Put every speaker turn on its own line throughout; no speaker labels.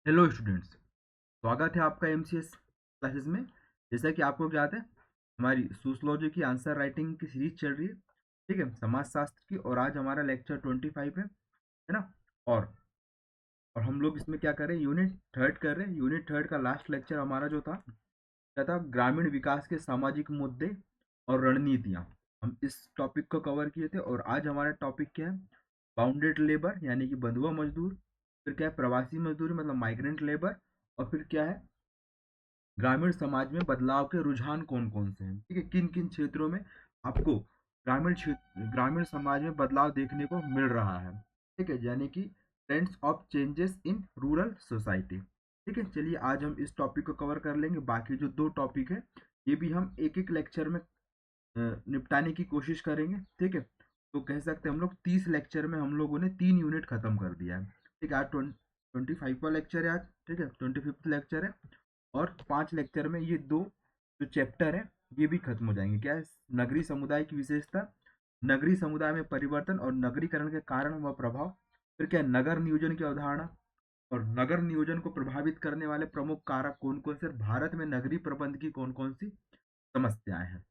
Hello students, स्वागत है आपका एमसीएस क्लासेस में। जैसा कि आपको याद है, हमारी सोशियोलॉजी की आंसर राइटिंग की सीरीज चल रही है। ठीक है, समाजशास्त्र की। और आज हमारा लेक्चर 25 है ना। और और हम लोग इसमें क्या कर रहे हैं, यूनिट थर्ड कर रहे हैं। यूनिट थर्ड का लास्ट लेक्चर हमारा जो था, क्या था, ग्रामीण विकास के सामाजिक मुद्दे और रणनीतियाँ। हम इस टॉपिक को कवर किए थे। और आज हमारा टॉपिक क्या है, बाउंडेड लेबर यानी कि बंधुआ मजदूर। फिर क्या है, प्रवासी मजदूरी मतलब माइग्रेंट लेबर। और फिर क्या है, ग्रामीण समाज में बदलाव के रुझान कौन कौन से हैं। ठीक है, किन किन क्षेत्रों में आपको ग्रामीण समाज में बदलाव देखने को मिल रहा है। ठीक है, यानी कि trends of changes in rural society. ठीक है, चलिए आज हम इस टॉपिक को कवर कर लेंगे। बाकी जो दो टॉपिक है ये भी हम एक एक लेक्चर में निपटाने की कोशिश करेंगे। ठीक है, तो कह सकते हैं हम लोग 30 लेक्चर में हम लोगों ने 3 यूनिट खत्म कर दिया है। ठीक है, आज 25वां लेक्चर है आज। ठीक है, 25th लेक्चर है। और 5 लेक्चर में ये दो जो चैप्टर है ये भी खत्म हो जाएंगे। क्या है, नगरीय समुदाय की विशेषता, नगरीय समुदाय में परिवर्तन और नगरीकरण के कारण व प्रभाव। फिर क्या है, नगर नियोजन की अवधारणा और नगर नियोजन को प्रभावित करने वाले प्रमुख कारक कौन कौन से, भारत में नगरीय प्रबंध की कौन कौन सी समस्याएं हैं।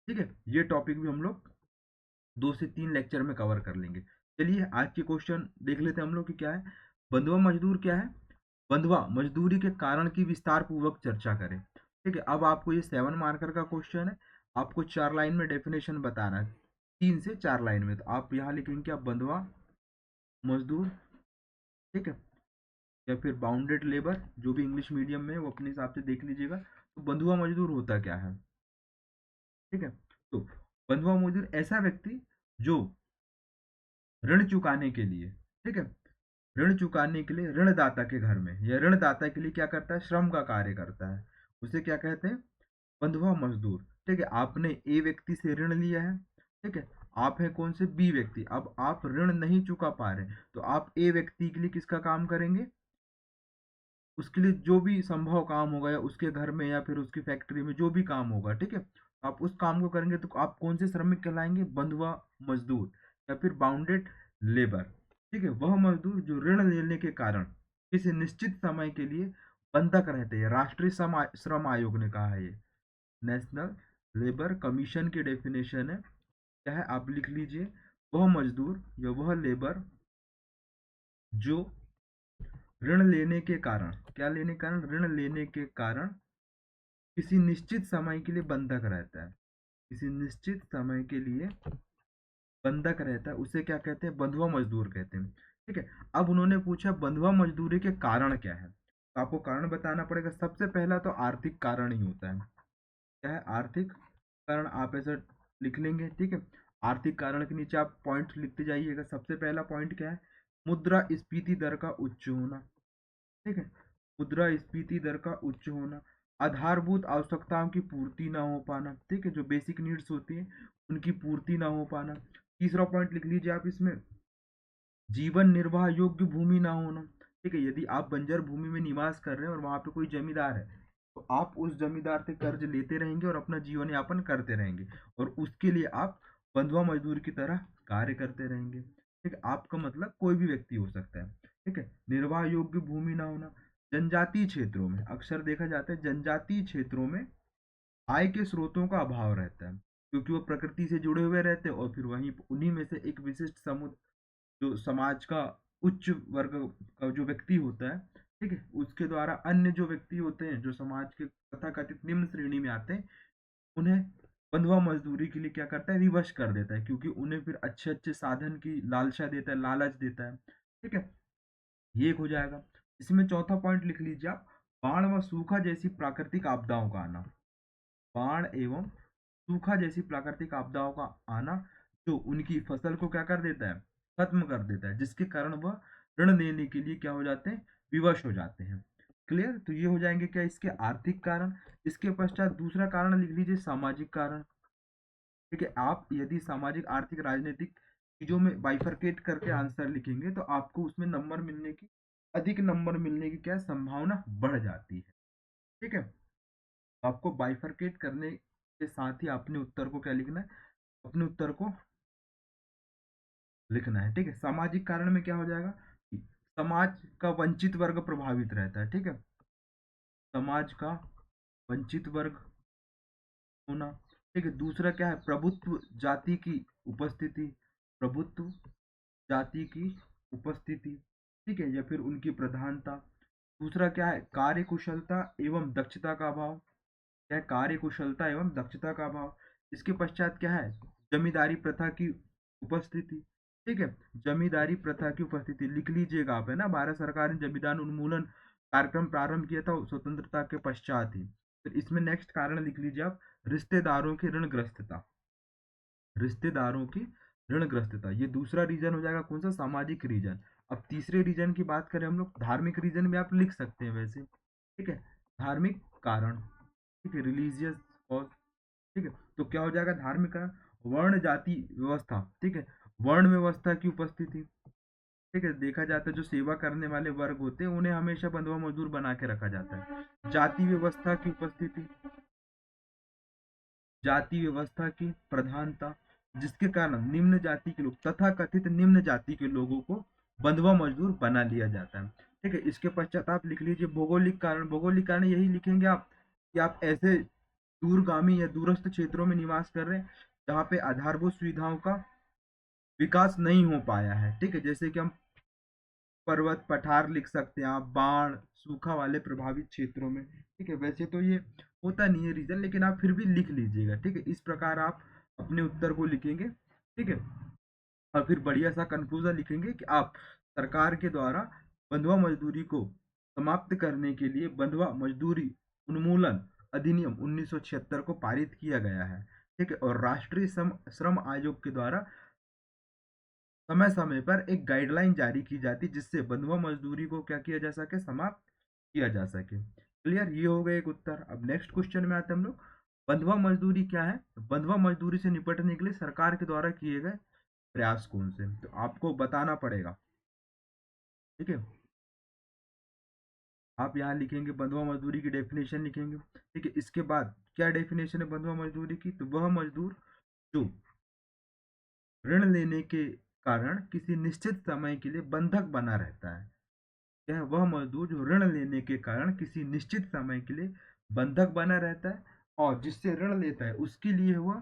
ठीक है, ये टॉपिक भी हम लोग 2 से 3 लेक्चर में कवर कर लेंगे। चलिए आज के क्वेश्चन देख लेते हैं हम लोग कि क्या है, बंधुआ मजदूर क्या है। बंधुआ मजदूरी के कारण की विस्तार पूर्वक चर्चा करें। ठीक है, अब आपको ये 7 मार्कर का क्वेश्चन है। आपको 4 लाइन में डेफिनेशन बताना है, 3 से 4 लाइन में। तो आप यहाँ लिखेंगे क्या, बंधुआ मजदूर। ठीक है, या फिर बाउंडेड लेबर, जो भी इंग्लिश मीडियम में है वो अपने हिसाब से देख लीजिएगा। तो बंधुआ मजदूर होता क्या है। ठीक है, तो बंधुआ मजदूर ऐसा व्यक्ति जो ऋण चुकाने के लिए, ठीक है, ऋण चुकाने के लिए ऋणदाता के घर में या ऋणदाता के लिए क्या करता है, श्रम का कार्य करता है, उसे क्या कहते हैं, बंधुआ मजदूर। ठीक है, आपने ए व्यक्ति से ऋण लिया है। ठीक है, आप है कौन से, बी व्यक्ति। अब आप ऋण नहीं चुका पा रहे, तो आप ए व्यक्ति के लिए किसका काम करेंगे, उसके लिए जो भी संभव काम होगा, या उसके घर में या फिर उसकी फैक्ट्री में जो भी काम होगा। ठीक है, आप उस काम को करेंगे। तो आप कौन से श्रमिक कहलाएंगे, बंधुआ मजदूर या फिर बाउंडेड लेबर। ठीक है, वह मजदूर जो ऋण लेने के कारण किसी निश्चित समय के लिए बंधक रहते हैं। राष्ट्रीय श्रम आयोग ने कहा है, ये नेशनल लेबर कमीशन की डेफिनेशन है। क्या है, आप लिख लीजिए, वह मजदूर या वह लेबर जो ऋण लेने के कारण, क्या लेने के कारण, ऋण लेने के कारण किसी निश्चित समय के लिए बंधक रहता है, किसी निश्चित समय के लिए बंधक रहता है, उसे क्या कहते हैं, बंधुआ मजदूर कहते हैं। ठीक है, अब उन्होंने पूछा बंधुआ मजदूरी के कारण क्या है। तो आपको कारण बताना पड़ेगा। सबसे पहला तो आर्थिक कारण ही होता है। क्या है, आर्थिक कारण। आप ऐसा लिख लेंगे। ठीक है, आर्थिक कारण के नीचे आप पॉइंट लिखते जाइएगा। सबसे पहला पॉइंट क्या है, मुद्रास्फीति दर का उच्च होना। ठीक है, मुद्रास्फीति दर का उच्च होना, आधारभूत आवश्यकताओं की पूर्ति ना हो पाना। ठीक है, जो बेसिक नीड्स होती है उनकी पूर्ति ना हो पाना। तीसरा पॉइंट लिख लीजिए आप इसमें, जीवन निर्वाह योग्य भूमि ना होना। ठीक है, यदि आप बंजर भूमि में निवास कर रहे हैं और वहां पे कोई जमींदार है, तो आप उस जमींदार से कर्ज लेते रहेंगे और अपना जीवन यापन करते रहेंगे, और उसके लिए आप बंधुआ मजदूर की तरह कार्य करते रहेंगे। ठीक है, आपका मतलब कोई भी व्यक्ति हो सकता है। ठीक है, निर्वाह योग्य भूमि ना होना। जनजातीय क्षेत्रों में अक्सर देखा जाता है, जनजातीय क्षेत्रों में आय के स्रोतों का अभाव रहता है, क्योंकि वो प्रकृति से जुड़े हुए रहते हैं, और फिर वहीं उन्हीं में से एक विशिष्ट समूह जो समाज का उच्च वर्ग का जो व्यक्ति होता है, ठीक है, उसके द्वारा अन्य जो व्यक्ति होते हैं जो समाज के तथाकथित निम्न श्रेणी में आते हैं, उन्हें बंधुआ मजदूरी के लिए क्या करता है, विवश कर देता है, क्योंकि उन्हें फिर अच्छे अच्छे साधन की लालसा देता है, लालच देता है। ठीक है, ये एक हो जाएगा। इसमें चौथा पॉइंट लिख लीजिए आप, बाढ़ व सूखा जैसी प्राकृतिक आपदाओं का आना। बाढ़ एवं सूखा जैसी प्राकृतिक आपदाओं का आना जो उनकी फसल को क्या कर देता है, खत्म कर देता है, जिसके कारण वह ऋण लेने के लिए क्या हो जाते हैं, विवश हो जाते हैं। क्लियर, तो ये हो जाएंगे क्या, इसके आर्थिक कारण। इसके पश्चात दूसरा कारण लिख लीजिए, सामाजिक कारण। ठीक है, आप यदि सामाजिक आर्थिक राजनीतिक चीजों में बाइफरकेट करके आंसर लिखेंगे तो आपको उसमें नंबर मिलने की, अधिक नंबर मिलने की क्या संभावना बढ़ जाती है। ठीक है, आपको बाइफरकेट करने के साथ ही अपने उत्तर को क्या लिखना है, अपने उत्तर को लिखना है। ठीक है, सामाजिक कारण में क्या हो जाएगा, समाज का वंचित वर्ग प्रभावित रहता है, ठीक है, समाज का वंचित वर्ग होना, ठीक है। दूसरा क्या है, प्रभुत्व जाति की उपस्थिति, प्रभुत्व जाति की उपस्थिति, ठीक है, या फिर उनकी प्रधानता। दूसरा क्या है, कार्य कुशलता एवं दक्षता का अभाव, क्या है, कार्य कुशलता एवं दक्षता का अभाव। इसके पश्चात क्या है, जमींदारी प्रथा की उपस्थिति, ठीक है, जमींदारी प्रथा की उपस्थिति लिख लीजिएगा आप, है ना। भारत सरकार ने जमींदार उन्मूलन कार्यक्रम प्रारंभ किया था स्वतंत्रता के पश्चात ही। फिर इसमें नेक्स्ट कारण लिख लीजिए आप, रिश्तेदारों की ऋणग्रस्तता, रिश्तेदारों की ऋणग्रस्तता, ये दूसरा रीजन हो जाएगा। कौन सा, सामाजिक रीजन। अब तीसरे रीजन की बात करें हम लोग, धार्मिक रीजन भी आप लिख सकते हैं वैसे, ठीक है, धार्मिक कारण, ठीक है, रिलीजियस कॉज, ठीक है। तो क्या हो जाएगा, धार्मिक कारण, वर्ण जाति व्यवस्था, ठीक है, वर्ण व्यवस्था की उपस्थिति, ठीक है। देखा जाता है जो सेवा करने वाले वर्ग होते हैं उन्हें हमेशा बंधुआ मजदूर बना के रखा जाता है। जाति व्यवस्था की उपस्थिति, जाति व्यवस्था की प्रधानता, जिसके कारण निम्न जाति के लोग, तथा कथित निम्न जाति के लोगों को बंधुआ मजदूर बना लिया जाता है, ठीक है। इसके पश्चात आप लिख लीजिए भौगोलिक कारण, भौगोलिक कारण यही लिखेंगे आप कि आप ऐसे दूरगामी या दूरस्थ क्षेत्रों में निवास कर रहे हैं जहाँ पे आधारभूत सुविधाओं का विकास नहीं हो पाया है, ठीक है। जैसे कि हम पर्वत पठार लिख सकते हैं आप, बाढ़ सूखा वाले प्रभावित क्षेत्रों में, ठीक है। वैसे तो ये होता नहीं है रीजन, लेकिन आप फिर भी लिख लीजिएगा, ठीक है। इस प्रकार आप अपने उत्तर को लिखेंगे, ठीक है। और फिर बढ़िया सा कंक्लूजन लिखेंगे कि आप सरकार के द्वारा बंधुआ मजदूरी को समाप्त करने के लिए बंधुआ मजदूरी उन्मूलन अधिनियम 1976 को पारित किया गया है, ठीक है। और राष्ट्रीय श्रम आयोग के द्वारा समय समय पर एक गाइडलाइन जारी की जाती जिससे बंधुआ मजदूरी को क्या किया जा सके, समाप्त किया जा सके। क्लियर, ये हो गए एक उत्तर। अब नेक्स्ट क्वेश्चन में आते हैं हम लोग, बंधुआ मजदूरी क्या है। बंधुआ मजदूरी से निपटने के लिए सरकार के द्वारा किए गए प्रयास कौन से, तो आपको बताना पड़ेगा, ठीक है। आप यहाँ लिखेंगे बंधुआ मजदूरी की डेफिनेशन लिखेंगे, ठीक है। इसके बाद क्या डेफिनेशन है बंधुआ मजदूरी की, तो वह मजदूर जो ऋण लेने के कारण किसी निश्चित समय के लिए बंधक बना रहता है, क्या है, वह मजदूर जो ऋण लेने के कारण किसी निश्चित समय के लिए बंधक बना रहता है और जिससे ऋण लेता है उसके लिए वह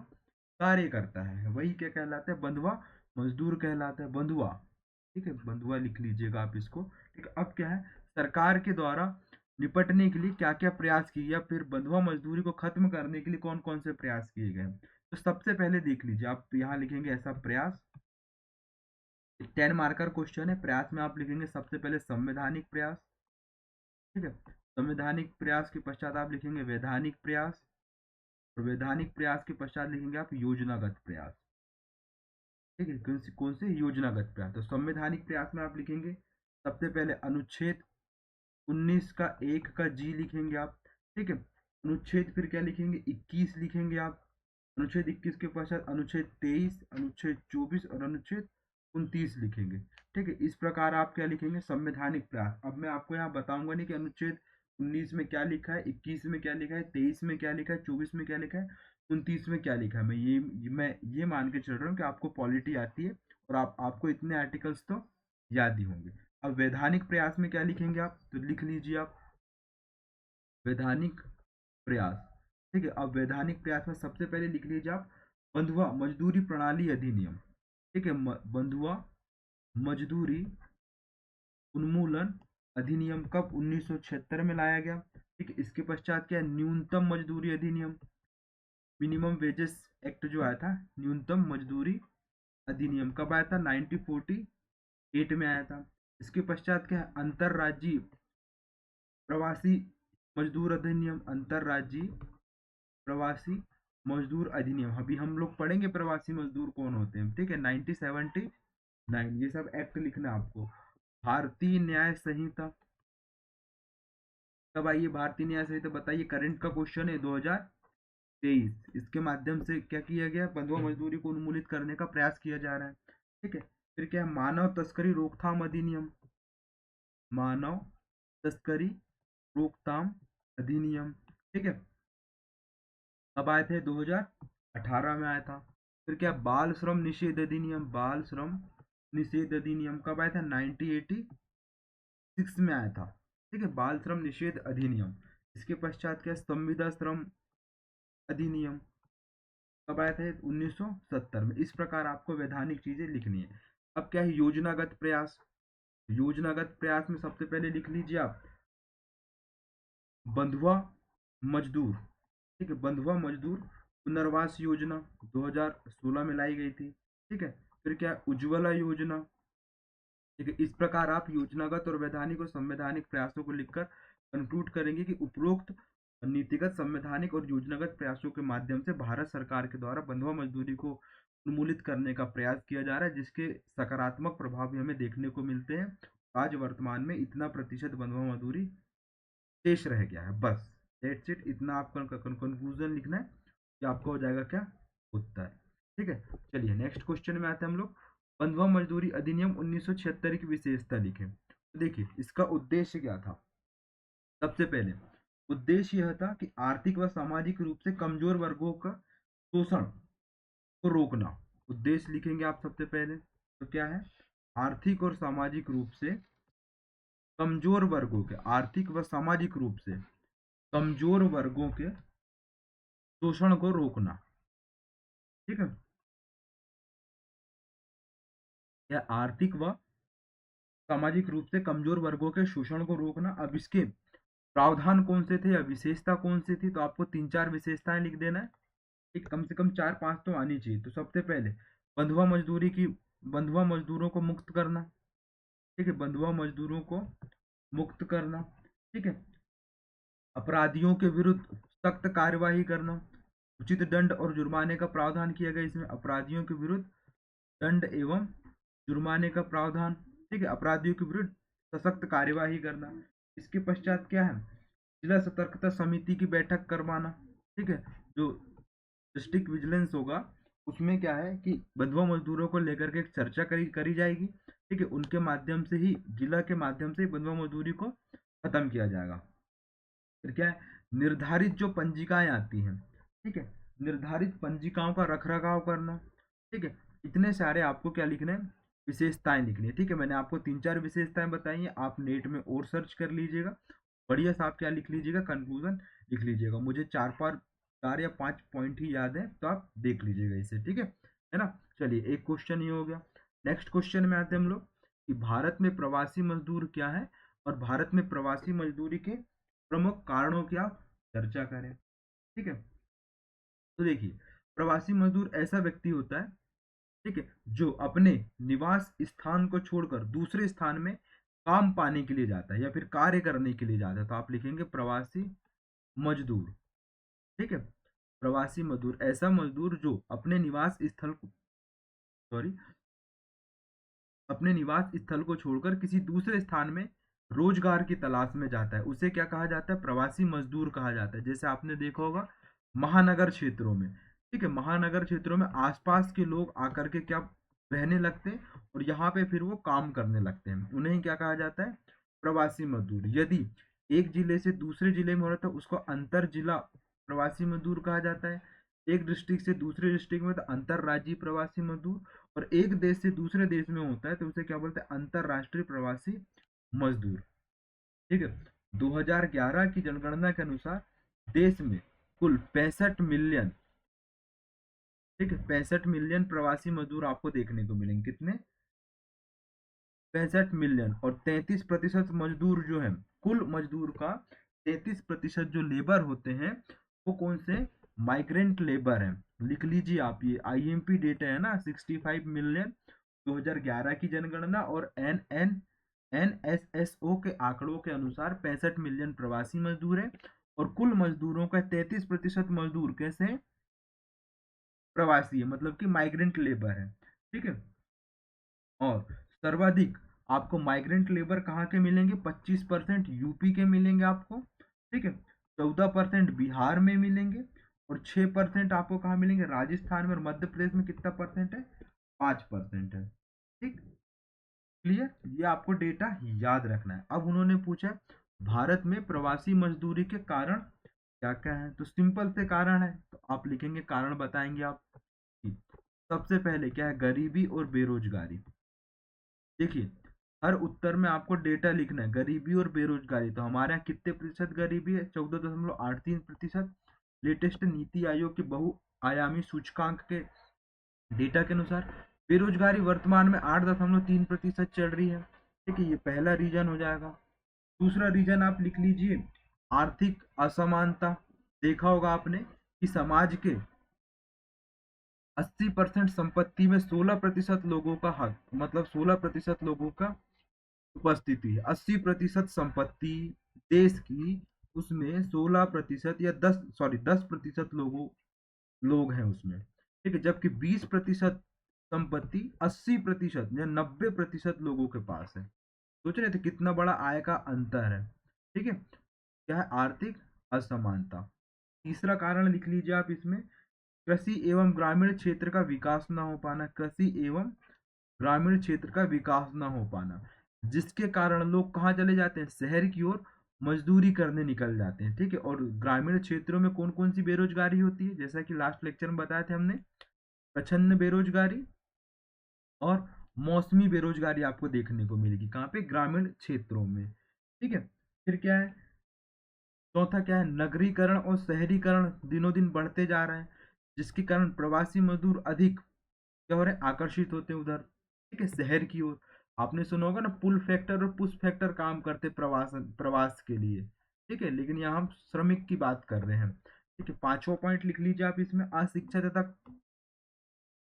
कार्य करता है, वही क्या कहलाता है, बंधुआ मजदूर कहलाता है, बंधुआ, ठीक है। बंधुआ लिख लीजिएगा आप इसको, ठीक है। अब क्या है, सरकार के द्वारा निपटने के लिए क्या क्या प्रयास किए या फिर बंधुआ मजदूरी को खत्म करने के लिए कौन कौन से प्रयास किए गए। तो सबसे पहले देख लीजिए, आप यहाँ लिखेंगे ऐसा प्रयास, 10 मार्कर क्वेश्चन है। प्रयास में आप लिखेंगे सबसे पहले संवैधानिक प्रयास, ठीक है। संवैधानिक प्रयास के पश्चात आप लिखेंगे वैधानिक प्रयास, और वैधानिक प्रयास के पश्चात लिखेंगे आप योजनागत प्रयास, ठीक है। कौन से योजनागत प्रयास, तो संवैधानिक प्रयास में आप लिखेंगे सबसे पहले अनुच्छेद 19 का 1 का जी लिखेंगे आप, ठीक है। अनुच्छेद फिर क्या लिखेंगे, 21 लिखेंगे आप, अनुच्छेद 21 के पश्चात अनुच्छेद 23, अनुच्छेद 24 और अनुच्छेद 29 लिखेंगे, ठीक है। इस प्रकार आप क्या लिखेंगे, संवैधानिक प्रयास। अब मैं आपको यहाँ बताऊंगा नहीं कि अनुच्छेद 19 में क्या लिखा है, 21 में क्या लिखा है, 23 में क्या लिखा है, 24 में क्या लिखा है, 29 में क्या लिखा है। मैं ये मान के चल रहा हूँ कि आपको पॉलिटी आती है और आपको इतने आर्टिकल्स तो याद ही होंगे। अब वैधानिक प्रयास में क्या लिखेंगे आप, तो लिख लीजिए आप वैधानिक प्रयास, ठीक है। अब वैधानिक प्रयास में सबसे पहले लिख लीजिए आप बंधुआ मजदूरी प्रणाली अधिनियम, ठीक है। बंधुआ मजदूरी उन्मूलन अधिनियम कब 1976 में लाया गया, ठीक है। इसके पश्चात क्या है, न्यूनतम मजदूरी अधिनियम, मिनिमम वेजेस एक्ट जो आया था, न्यूनतम मजदूरी अधिनियम कब आया था, 1948 में आया था। इसके पश्चात क्या है, अंतरराज्यीय प्रवासी मजदूर अधिनियम, अंतरराज्यीय प्रवासी मजदूर अधिनियम, अभी हम लोग पढ़ेंगे प्रवासी मजदूर कौन होते हैं, ठीक है। 1979, ये सब एक्ट लिखना आपको। भारतीय न्याय संहिता कब आई है, भारतीय न्याय संहिता बताइए, करंट का क्वेश्चन है 2023। इसके माध्यम से क्या किया गया, बंधुआ मजदूरी को उन्मूलित करने का प्रयास किया जा रहा है, ठीक है। फिर क्या है, मानव तस्करी रोकथाम अधिनियम, मानव तस्करी रोकथाम अधिनियम, ठीक है। कब आए थे, 2018 में आया था। फिर क्या, बाल श्रम निषेध अधिनियम, बाल श्रम निषेध अधिनियम कब आया था, 1980 1966 में आया था। ठीक है, बाल श्रम निषेध अधिनियम। इसके पश्चात क्या, संविदा श्रम अधिनियम कब आया था, 1970 में। इस प्रकार आपको वैधानिक चीजें लिखनी है। अब क्या है, योजनागत प्रयास। योजनागत प्रयास में सबसे पहले लिख लीजिए आप बंधुआ मजदूर। ठीक है, बंधुआ मजदूर पुनर्वास योजना 2016 में लाई गई थी। ठीक है, फिर क्या है, उज्ज्वला योजना। ठीक है, इस प्रकार आप योजनागत और वैधानिक और संवैधानिक प्रयासों को लिखकर कंक्लूड करेंगे कि उपरोक्त नीतिगत, संवैधानिक और योजनागत प्रयासों के माध्यम से भारत सरकार के द्वारा बंधुआ मजदूरी को उन्मूलित करने का प्रयास किया जा रहा है, जिसके सकारात्मक प्रभाव भी हमें देखने को मिलते हैं। आज वर्तमान में इतना प्रतिशत बंधुआ मजदूरी शेष रह गया है। बस दैट्स इट, इतना आपका कंक्लूजन लिखना है कि आपका हो जाएगा क्या, उत्तर। ठीक है, चलिए नेक्स्ट क्वेश्चन में आते हैं हम लोग। बंधुआ मजदूरी अधिनियम 1976 की विशेषता लिखें। तो देखिए इसका उद्देश्य क्या था। सबसे पहले उद्देश्य यह था कि आर्थिक व सामाजिक रूप से कमजोर वर्गों का शोषण को रोकना। उद्देश्य लिखेंगे आप सबसे पहले, तो क्या है, आर्थिक और सामाजिक रूप से कमजोर वर्गों के, आर्थिक व सामाजिक रूप से कमजोर वर्गों के शोषण को रोकना। ठीक है, या आर्थिक व सामाजिक रूप से कमजोर वर्गों के शोषण को रोकना। अब इसके प्रावधान कौन से थे या विशेषता कौन सी थी, तो आपको 3-4 विशेषताएं लिख देना है। ठीक, कम से कम 4-5 तो आनी चाहिए। तो सबसे पहले बंधुआ मजदूरी की, बंधुआ मजदूरों को मुक्त करना। ठीक है, बंधुआ मजदूरों को मुक्त करना। ठीक है, अपराधियों के विरुद्ध सख्त कार्यवाही करना। उचित दंड और जुर्माने का प्रावधान किया गया इसमें, अपराधियों के विरुद्ध दंड एवं जुर्माने का प्रावधान। ठीक है, अपराधियों के विरुद्ध सशक्त कार्यवाही करना। इसके पश्चात क्या है, जिला सतर्कता समिति की बैठक करवाना। ठीक है, जो डिस्ट्रिक्ट विजिलेंस होगा उसमें क्या है कि बंधुआ मजदूरों को लेकर के एक चर्चा करी जाएगी। ठीक है, उनके माध्यम से ही, जिला के माध्यम से ही बंधुआ मजदूरी को खत्म किया जाएगा। फिर क्या है, निर्धारित जो पंजिकाएं आती हैं, ठीक है, निर्धारित पंजिकाओं का रख रखाव करना। ठीक है, इतने सारे आपको क्या लिखने हैं, विशेषताएं लिखनी है। ठीक है, मैंने आपको 3-4 विशेषताएं बताई हैं, आप नेट में और सर्च कर लीजिएगा, बढ़िया सा आप क्या लिख लीजिएगा, कंक्लूजन लिख लीजिएगा। मुझे 4 या 5 पॉइंट ही याद है, तो आप देख लीजिएगा इसे। ठीक है ना। चलिए एक क्वेश्चन ये हो गया। नेक्स्ट क्वेश्चन में आते हैं हम लोग कि भारत में प्रवासी मजदूर क्या है, और भारत में प्रवासी मजदूरी के प्रमुख कारणों की आप चर्चा करें। ठीक है, तो देखिए प्रवासी मजदूर ऐसा व्यक्ति होता है, ठीक है, जो अपने निवास स्थान को छोड़कर दूसरे स्थान में काम पाने के लिए जाता है या फिर कार्य करने के लिए जाता है। तो आप लिखेंगे प्रवासी मजदूर। ठीक है, प्रवासी मजदूर ऐसा मजदूर जो अपने निवास स्थल को, सॉरी, अपने निवास स्थल को छोड़कर किसी दूसरे स्थान में रोजगार की तलाश में जाता है, उसे क्या कहा जाता है, प्रवासी मजदूर कहा जाता है। जैसे आपने देखा होगा महानगर क्षेत्रों में, ठीक है, महानगर क्षेत्रों में आसपास के लोग आकर के क्या रहने लगते हैं, और यहाँ पे फिर वो काम करने लगते हैं, उन्हें क्या कहा जाता है, प्रवासी मजदूर। यदि एक जिले से दूसरे जिले में हो रहा था, उसको अंतर जिला प्रवासी मजदूर कहा जाता है। एक डिस्ट्रिक्ट से दूसरे डिस्ट्रिक्ट में तो अंतरराज्यीय प्रवासी मजदूर, और एक देश से दूसरे देश में होता है तो उसे क्या बोलते हैं, अंतरराष्ट्रीय प्रवासी मजदूर। ठीक है, 2011 की जनगणना के अनुसार देश में कुल 65 मिलियन, ठीक है, 65 मिलियन प्रवासी मजदूर आपको देखने को मिलेंगे। कितने, 65 मिलियन। और 33% मजदूर जो है, कुल मजदूर का 33% जो लेबर होते हैं वो कौन से, माइग्रेंट लेबर है। लिख लीजिए आप, ये आईएमपी डेटा है ना, 65 मिलियन 2011 की जनगणना, और एनएसएसओ के आंकड़ों के अनुसार 65 मिलियन प्रवासी मजदूर है, और कुल मजदूरों का 33% मजदूर कैसे, प्रवासी है, मतलब कि माइग्रेंट लेबर है। ठीक है, और सर्वाधिक आपको माइग्रेंट लेबर कहाँ के मिलेंगे, 25% यूपी के मिलेंगे आपको। ठीक है, 14% बिहार में मिलेंगे, और 6% आपको कहाँ मिलेंगे, राजस्थान में। और मध्य प्रदेश में कितना परसेंट है, 5% है। ठीक, क्लियर, ये आपको डेटा याद रखना है। अब उन्होंने पूछा भारत में प्रवासी मजदूरी के कारण क्या क्या है, तो सिंपल से कारण है, तो आप लिखेंगे कारण बताएंगे आप। सबसे पहले क्या है, गरीबी और बेरोजगारी। देखिए हर उत्तर में आपको डेटा लिखना है। गरीबी और बेरोजगारी, तो हमारे यहाँ कितने प्रतिशत गरीबी है? 14.83%। लेटेस्ट नीति आयोग के बहुआयामी सूचकांक के डेटा के अनुसार बेरोजगारी वर्तमान में 8.3% चल रही है। ठीक है, ये पहला रीजन हो जाएगा। दूसरा रीजन आप लिख लीजिए, आर्थिक असमानता। देखा होगा आपने कि समाज के 80% संपत्ति में 16% लोगों का हक, मतलब 16% लोगों का उपस्थिति है। 80% संपत्ति देश की, उसमें 16% या 10% लोग हैं उसमें। ठीक है, जबकि 20% संपत्ति 80% या 90% लोगों के पास है। सोच रहे थे कितना बड़ा आय का अंतर है। ठीक है, क्या है? आर्थिक असमानता। तीसरा कारण लिख लीजिए आप इसमें, कृषि एवं ग्रामीण क्षेत्र का विकास ना हो पाना। कृषि एवं ग्रामीण क्षेत्र का विकास ना हो पाना, जिसके कारण लोग कहाँ चले जाते हैं? शहर की ओर मजदूरी करने निकल जाते हैं। ठीक है, और ग्रामीण क्षेत्रों में कौन कौन सी बेरोजगारी होती है? जैसा कि लास्ट लेक्चर में बताए थे हमने, प्रछन्न बेरोजगारी और मौसमी बेरोजगारी आपको देखने को मिलेगी। कहाँ पे? ग्रामीण क्षेत्रों में। ठीक है, फिर क्या है? चौथा क्या है? नगरीकरण और शहरीकरण दिनों दिन बढ़ते जा रहे हैं, जिसके कारण प्रवासी मजदूर अधिक क्या हो रहे हैं? आकर्षित होते हैं उधर। ठीक है, शहर की ओर। आपने सुना होगा ना, पुल फैक्टर और पुश फैक्टर काम करते प्रवास के लिए। ठीक है, लेकिन यहाँ हम श्रमिक की बात कर रहे हैं। ठीक है, पांचवा पॉइंट लिख लीजिए आप इसमें, अशिक्षा तथा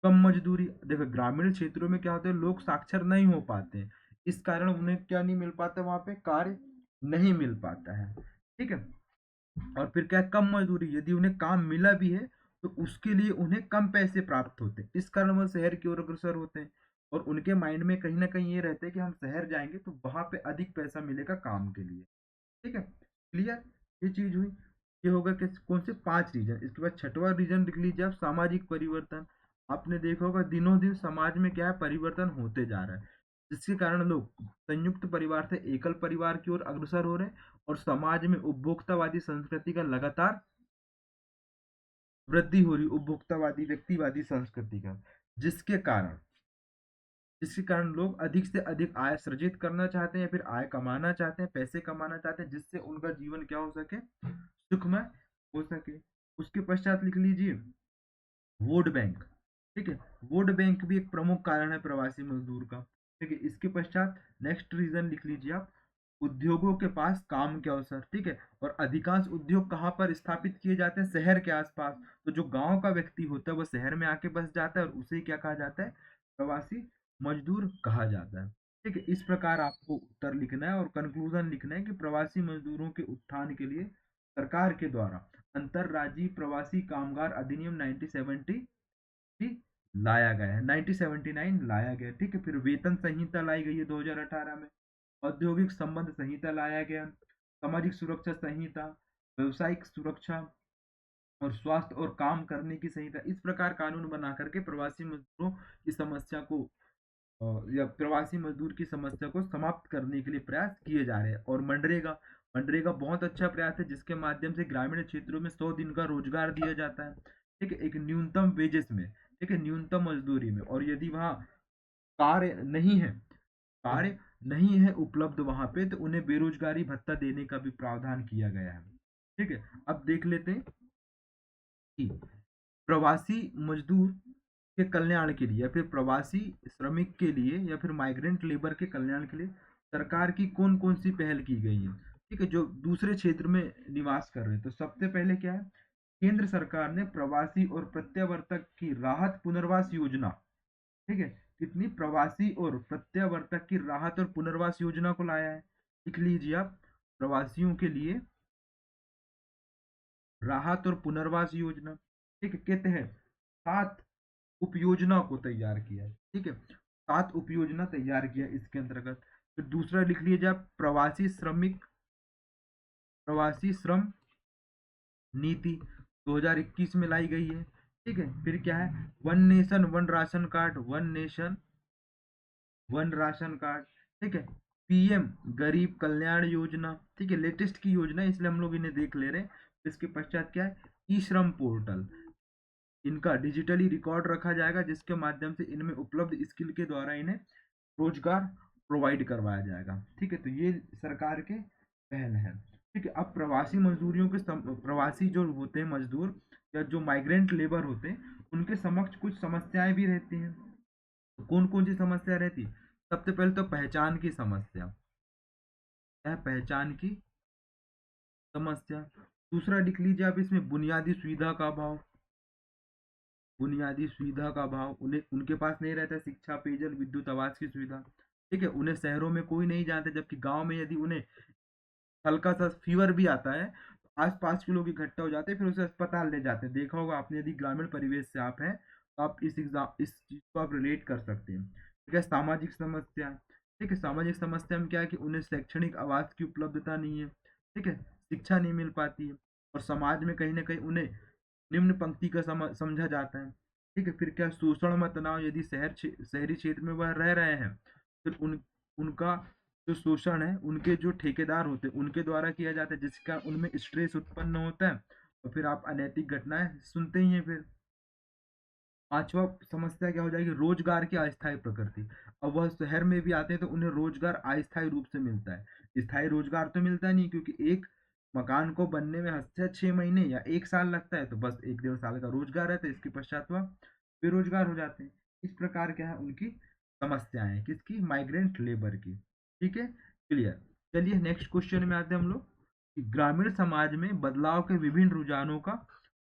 कम मजदूरी। देखो, ग्रामीण क्षेत्रों में क्या होता है? लोग साक्षर नहीं हो पाते हैं, इस कारण उन्हें क्या नहीं मिल पाता? वहां पे कार्य नहीं मिल पाता है। ठीक है, और फिर क्या है? कम मजदूरी। यदि उन्हें काम मिला भी है तो उसके लिए उन्हें कम पैसे प्राप्त होते हैं, इस कारण वह शहर की ओर अग्रसर होते हैं। और उनके माइंड में कहीं ना कहीं ये रहता है कि हम शहर जाएंगे तो वहां पे अधिक पैसा मिलेगा काम के लिए। ठीक है, क्लियर? ये चीज हुई। ये होगा कि कौन से? 5 रीजन। इसके बाद छठवां रीजन लिख लीजिए आप, सामाजिक परिवर्तन। आपने देखा होगा दिनों दिन समाज में क्या है? परिवर्तन होते जा रहा है, जिसके कारण लोग संयुक्त परिवार से एकल परिवार की ओर अग्रसर हो रहे हैं, और समाज में उपभोक्तावादी संस्कृति का लगातार वृद्धि हो रही, उपभोक्तावादी व्यक्तिवादी संस्कृति का, जिसके कारण जिसके कारण लोग अधिक से अधिक आय सृजित करना चाहते हैं, या फिर आय कमाना चाहते हैं, पैसे कमाना चाहते हैं, जिससे उनका जीवन क्या हो सके? सुखमय हो सके। उसके पश्चात लिख लीजिए, वोट बैंक। ठीक है, वोट बैंक भी एक प्रमुख कारण है प्रवासी मजदूर का। ठीक है, इसके पश्चात नेक्स्ट रीजन लिख लीजिए आप, उद्योगों के पास काम के अवसर। ठीक है, और अधिकांश उद्योग कहाँ पर स्थापित किए जाते हैं? शहर के आसपास। तो जो गांव का व्यक्ति होता है वो शहर में आके बस जाता है, और उसे क्या कहा जाता है? प्रवासी मजदूर कहा जाता है। ठीक है, इस प्रकार आपको उत्तर लिखना है और कंक्लूजन लिखना है कि प्रवासी मजदूरों के उत्थान के लिए सरकार के द्वारा अंतरराज्यीय प्रवासी कामगार अधिनियम 1970 भी लाया गया है, 1979 लाया गया। ठीक है, फिर वेतन संहिता लाई गई है 2018 में, औद्योगिक संबंध संहिता लाया गया, सामाजिक सुरक्षा संहिता, व्यवसायिक सुरक्षा और स्वास्थ्य और काम करने की संहिता। इस प्रकार कानून बना करके प्रवासी मजदूरों की समस्या को या प्रवासी मजदूर की समस्या को समाप्त करने के लिए प्रयास किए जा रहे हैं। और मनरेगा, मनरेगा बहुत अच्छा प्रयास है, जिसके माध्यम से ग्रामीण क्षेत्रों में 100 दिन का रोजगार दिया जाता है। ठीक है, एक न्यूनतम वेजेस में। ठीक है, न्यूनतम मजदूरी में। और यदि वहाँ कार्य नहीं है कार्य नहीं है उपलब्ध वहां पे, तो उन्हें बेरोजगारी भत्ता देने का भी प्रावधान किया गया है। ठीक है, अब देख लेते हैं कि प्रवासी मजदूर के कल्याण के लिए, या फिर प्रवासी श्रमिक के लिए, या फिर माइग्रेंट लेबर के कल्याण के लिए सरकार की कौन कौन सी पहल की गई है। ठीक है, जो दूसरे क्षेत्र में निवास कर रहे हैं, तो सबसे पहले क्या है? केंद्र सरकार ने प्रवासी और प्रत्यावर्तक की राहत पुनर्वास योजना। ठीक है, कितनी? प्रवासी और प्रत्यावर्तक की राहत और पुनर्वास योजना को लाया है। लिख लीजिए आप, प्रवासियों के लिए राहत और पुनर्वास योजना। ठीक है, के तहत 7 उपयोजना को तैयार किया है। ठीक है, 7 उपयोजना तैयार किया इसके अंतर्गत। फिर दूसरा लिख लीजिए आप, प्रवासी श्रम नीति 2021 में लाई गई है। ठीक है, फिर क्या है? One nation one ration card, one nation one ration card. ठीक है, पीएम गरीब कल्याण योजना। ठीक है, लेटेस्ट की योजना है, इसलिए हम लोग इन्हें देख ले रहे हैं। इसके पश्चात क्या है? ई श्रम पोर्टल, इनका डिजिटली रिकॉर्ड रखा जाएगा, जिसके माध्यम से इनमें उपलब्ध स्किल के द्वारा इन्हें रोजगार प्रोवाइड करवाया जाएगा। ठीक है, तो ये सरकार के पहल है। ठीक है, अब प्रवासी मजदूरियों के प्रवासी जो होते हैं मजदूर या जो माइग्रेंट लेबर होते हैं, उनके समक्ष कुछ समस्याएं भी रहती हैं। तो कौन कौन सी समस्या रहती है? सबसे पहले तो पहचान की समस्या, क्या है? पहचान की समस्या। दूसरा लिख लीजिए आप इसमें, बुनियादी सुविधा का अभाव। बुनियादी सुविधा का अभाव, उन्हें उनके पास नहीं रहता शिक्षा, पेयजल, विद्युत, आवास की सुविधा। ठीक है, उन्हें शहरों में कोई नहीं जानता, जबकि गांव में यदि उन्हें हल्का सा फीवर भी आता है तो आस पास के लोग इकट्ठा हो जाते हैं, फिर उसे अस्पताल ले जाते हैं। देखा होगा आपने, यदि ग्रामीण परिवेश से आप हैं तो आप इस चीज को आप रिलेट कर सकते हैं। ठीक है, सामाजिक समस्या। ठीक है, सामाजिक समस्या में क्या है कि उन्हें शैक्षणिक आवास की उपलब्धता नहीं है। ठीक है, शिक्षा नहीं मिल पाती है, और समाज में कहीं ना कहीं उन्हें निम्न पंक्ति का समझा जाता है। ठीक है, फिर क्या, शोषण में तनाव, यदि शहरी क्षेत्र में वह रह रहे हैं, फिर उनका जो शोषण है उनके जो ठेकेदार होते हैं उनके द्वारा किया जाता है, जिसका उनमें स्ट्रेस उत्पन्न होता है, और फिर आप अनैतिक घटनाएं सुनते ही हैं। फिर पांचवा समस्या क्या हो जाएगी, रोजगार की अस्थायी प्रकृति। अब वह शहर में भी आते हैं तो उन्हें रोजगार अस्थायी रूप से मिलता है, स्थायी रोजगार तो मिलता नहीं, क्योंकि एक मकान को बनने में 6 महीने या 1 साल लगता है, तो बस 1 1.5 साल का रोजगार है, तो इसके पश्चात वह बेरोजगार हो जाते हैं। इस प्रकार क्या है उनकी समस्याएं, किसकी? माइग्रेंट लेबर की। ठीक है, क्लियर। चलिए नेक्स्ट क्वेश्चन में आते हैं हम लोग कि ग्रामीण समाज में बदलाव के विभिन्न रुझानों का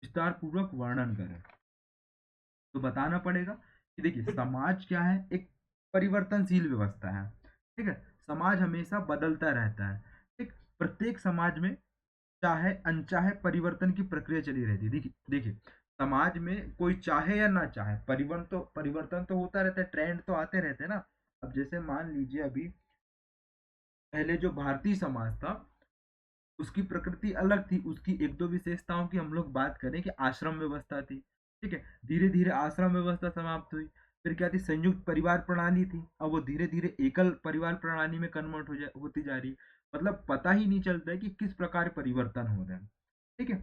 विस्तार पूर्वक वर्णन करें। तो बताना पड़ेगा कि देखिए, समाज क्या है, एक परिवर्तनशील व्यवस्था है। ठीक है, समाज हमेशा बदलता रहता है। ठीक, प्रत्येक समाज में चाहे अनचाहे परिवर्तन की प्रक्रिया चली रहती है। देखिए देखिए, समाज में कोई चाहे या ना चाहे परिवर्तन तो होता रहता है, ट्रेंड तो आते रहते हैं ना। अब जैसे मान लीजिए, अभी पहले जो भारतीय समाज था उसकी प्रकृति अलग थी, उसकी एक दो विशेषताओं की हम लोग बात करें कि आश्रम व्यवस्था थी। ठीक है, धीरे धीरे आश्रम व्यवस्था समाप्त हुई, फिर क्या थी, संयुक्त परिवार प्रणाली थी, अब वो धीरे धीरे एकल परिवार प्रणाली में कन्वर्ट होती जा रही है। मतलब पता ही नहीं चलता है कि किस प्रकार परिवर्तन हो रहे हैं। ठीक है,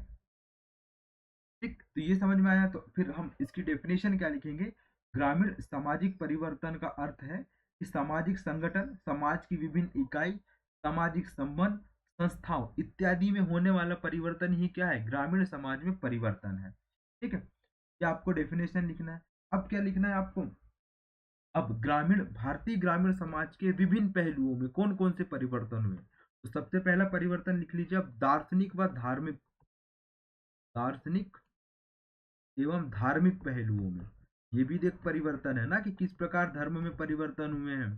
ठीक, तो ये समझ में आया। तो फिर हम इसकी डेफिनेशन क्या लिखेंगे? ग्रामीण सामाजिक परिवर्तन का अर्थ है कि सामाजिक संगठन, समाज की विभिन्न इकाई, सामाजिक संबंध, संस्थाओं इत्यादि में होने वाला परिवर्तन ही क्या है? ग्रामीण समाज में परिवर्तन है। ठीक है, ये आपको डेफिनेशन लिखना है। अब क्या लिखना है आपको? अब भारतीय ग्रामीण समाज के विभिन्न पहलुओं में कौन कौन से परिवर्तन हुए। तो सबसे पहला परिवर्तन लिख लीजिए अब, दार्शनिक व धार्मिक, दार्शनिक एवं धार्मिक पहलुओं में। ये भी देख परिवर्तन है ना, कि किस प्रकार धर्म में परिवर्तन हुए हैं।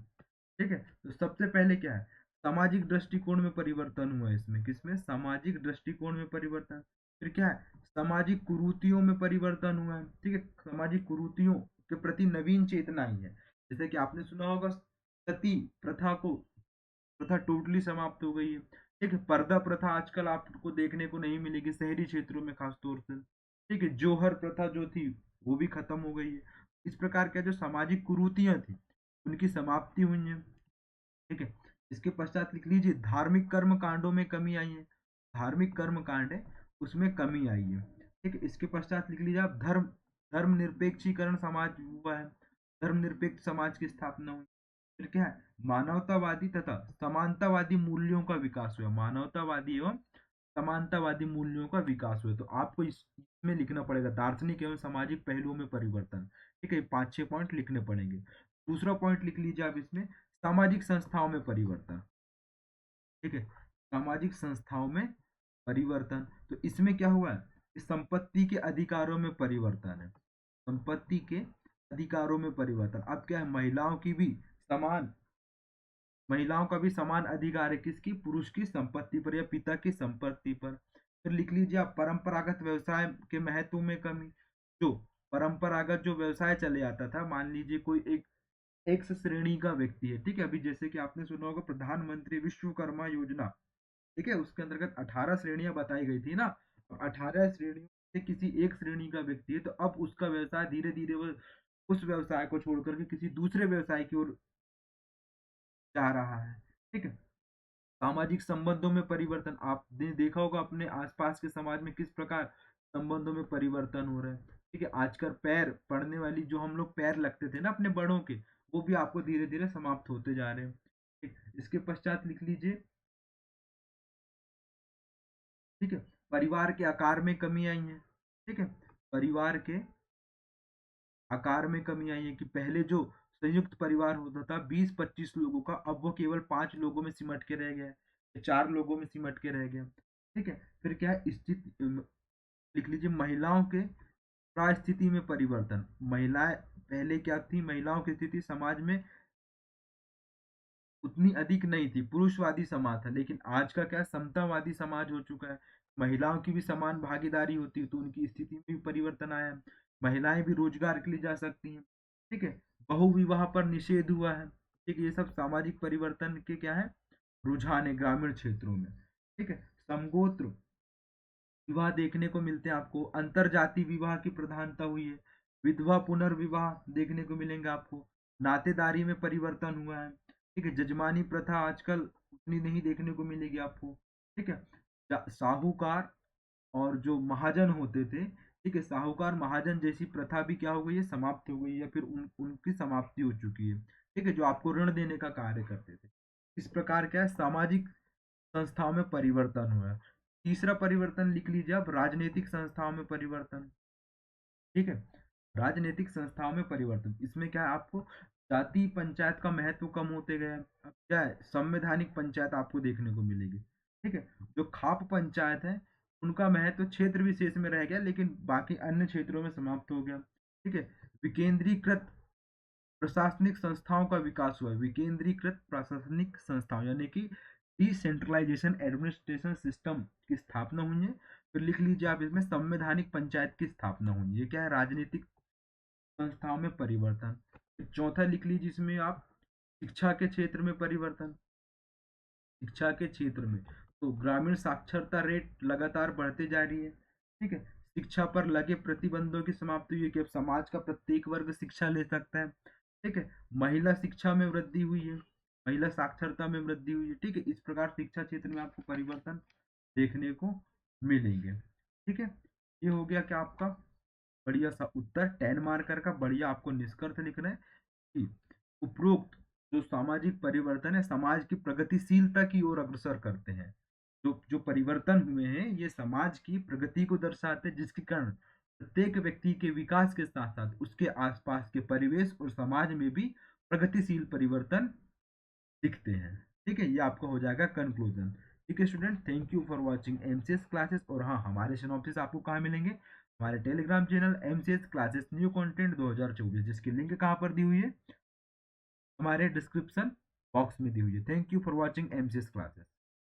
ठीक है, तो सबसे पहले क्या है, सामाजिक दृष्टिकोण में परिवर्तन हुआ है। इसमें किसमें? सामाजिक दृष्टिकोण में परिवर्तन। फिर क्या है, सामाजिक कुरीतियों में परिवर्तन हुआ है। ठीक है, सामाजिक कुरीतियों के प्रति नवीन चेतना आई है। जैसे कि आपने सुना होगा, सती प्रथा टोटली समाप्त हो गई है। ठीक है, पर्दा प्रथा आजकल आपको देखने को नहीं मिलेगी शहरी क्षेत्रों में खास तौर से। ठीक है, जोहर प्रथा जो थी वो भी खत्म हो गई है। इस प्रकार के जो सामाजिक कुरीतियां थी उनकी समाप्ति हुई है। ठीक है, इसके पश्चात लिख लीजिए, धार्मिक कर्म कांडों में कमी आई है। धार्मिक कर्म कांड है उसमें कमी आई है। ठीक है, इसके पश्चात लिख लीजिए आप, धर्मनिरपेक्षीकरण समाज हुआ है, धर्मनिरपेक्ष समाज की स्थापना हुई। फिर क्या है, मानवतावादी तथा समानतावादी मूल्यों का विकास हुआ। मानवतावादी एवं समानतावादी मूल्यों का विकास हुआ। तो आपको इसमें लिखना पड़ेगा, दार्शनिक एवं सामाजिक पहलुओं में परिवर्तन। ठीक है, 5 6 पॉइंट लिखने पड़ेंगे। दूसरा पॉइंट लिख लीजिए आप इसमें, सामाजिक संस्थाओं में परिवर्तन। ठीक है, सामाजिक संस्थाओं में परिवर्तन। तो इसमें क्या हुआ है, कि संपत्ति के अधिकारों में परिवर्तन है। संपत्ति के अधिकारों में परिवर्तन। अब क्या है, महिलाओं का भी समान अधिकार है, किसकी? पुरुष की संपत्ति पर या पिता की संपत्ति पर। फिर लिख लीजिए आप, परंपरागत व्यवसाय के महत्व में कमी। जो परंपरागत जो व्यवसाय चले आता था, मान लीजिए कोई एक एक्स श्रेणी का व्यक्ति है। ठीक है, अभी जैसे कि आपने सुना होगा प्रधानमंत्री विश्वकर्मा योजना। ठीक है, उसके अंतर्गत 18 श्रेणियां बताई गई थी ना। 18 श्रेणियों से किसी एक श्रेणी का व्यक्ति है, तो अब उसका व्यवसाय धीरे धीरे वो उस व्यवसाय को छोड़ करके किसी दूसरे व्यवसाय की ओर जा रहा है। ठीक है, सामाजिक संबंधों में परिवर्तन। आपने देखा होगा अपने आसपास के समाज में किस प्रकार संबंधों में परिवर्तन हो रहा है। ठीक है, आजकल पैर पड़ने वाली, जो हम लोग पैर लगते थे ना अपने बड़ों के, वो भी आपको धीरे धीरे समाप्त होते जा रहे हैं। इसके पश्चात लिख लीजिए, ठीक है, परिवार के आकार में कमी आई है। ठीक है, परिवार के आकार में कमी आई है कि पहले जो संयुक्त परिवार होता था 20-25 लोगों का, अब वो केवल 5 लोगों में सिमट के रह गया है, 4 लोगों में सिमट के रह गया। ठीक है, फिर क्या है, स्थिति लिख लीजिए, महिलाओं के स्थिति में परिवर्तन। महिलाएं पहले क्या थी, महिलाओं की स्थिति समाज में उतनी अधिक नहीं थी, पुरुषवादी समाज था, लेकिन आज का क्या समतावादी समाज हो चुका है, महिलाओं की भी समान भागीदारी होती है, तो उनकी स्थिति में भी परिवर्तन आया है, महिलाएं भी रोजगार के लिए जा सकती हैं। ठीक है, बहु विवाह पर निषेध हुआ है। ठीक है, ये सब सामाजिक परिवर्तन के क्या है, रुझान है ग्रामीण क्षेत्रों में। ठीक है, समगोत्र विवाह देखने को मिलते हैं आपको, अंतर जाति विवाह की प्रधानता हुई है, विधवा पुनर्विवाह देखने को मिलेंगे आपको, नातेदारी में परिवर्तन हुआ है। ठीक है, जजमानी प्रथा आजकल उतनी नहीं देखने को मिलेगी आपको। ठीक है, साहूकार और जो महाजन होते थे, ठीक है, साहूकार महाजन जैसी प्रथा भी क्या हो गई है, समाप्त हो गई है, या फिर उनकी समाप्ति हो चुकी है। ठीक है, जो आपको ऋण देने का कार्य करते थे। इस प्रकार क्या है, सामाजिक संस्थाओं में परिवर्तन हुआ है। तीसरा परिवर्तन लिख लीजिए आप, राजनीतिक संस्थाओं में परिवर्तन। ठीक है, राजनीतिक संस्थाओं में परिवर्तन, इसमें क्या है, आपको जाति पंचायत का महत्व कम होते गए। अब क्या है, संवैधानिक पंचायत आपको देखने को मिलेगी। ठीक है, जो खाप पंचायत है उनका महत्व क्षेत्र विशेष में रह गया, लेकिन बाकी अन्य क्षेत्रों में समाप्त हो गया। ठीक है, विकेंद्रीकृत प्रशासनिक संस्थाओं का विकास हुआ है, विकेंद्रीकृत प्रशासनिक संस्थाओं यानी कि डिसेंट्रलाइजेशन एडमिनिस्ट्रेशन सिस्टम की स्थापना हुई है। फिर लिख लीजिए आप इसमें, संवैधानिक पंचायत की स्थापना हुई है। ये क्या है, राजनीतिक संस्थाओं में परिवर्तन। चौथा लिख लीजिए इसमें आप, शिक्षा के क्षेत्र में परिवर्तन। शिक्षा के क्षेत्र में तो ग्रामीण साक्षरता रेट लगातार बढ़ते जा रही है। ठीक है, शिक्षा पर लगे प्रतिबंधों की समाप्ति हुई है कि अब समाज का प्रत्येक वर्ग शिक्षा ले सकता है। ठीक है, महिला शिक्षा में वृद्धि हुई है, महिला साक्षरता में वृद्धि हुई है। ठीक है, इस प्रकार शिक्षा क्षेत्र में आपको परिवर्तन देखने को मिलेंगे। ठीक है, ये हो गया क्या आपका बढ़िया सा उत्तर, 10 मार्कर का बढ़िया आपको निष्कर्ष लिखना है कि उपरोक्त जो सामाजिक परिवर्तन है समाज की प्रगतिशीलता की ओर अग्रसर करते हैं। जो जो परिवर्तन हुए हैं ये समाज की प्रगति को दर्शाते हैं, जिसके कारण प्रत्येक व्यक्ति के विकास के साथ साथ उसके आसपास के परिवेश और समाज में भी प्रगतिशील परिवर्तन दिखते हैं। ठीक है, ये आपका हो जाएगा कंक्लूजन। ठीक है student, thank you for watching MCS classes. और हाँ, हमारे सिनॉप्सिस आपको कहाँ मिलेंगे, हमारे Telegram channel MCS classes new content 2024, जिसकी लिंक कहाँ पर दी हुई है, हमारे डिस्क्रिप्शन बॉक्स में दी हुई है। Thank you for watching MCS classes.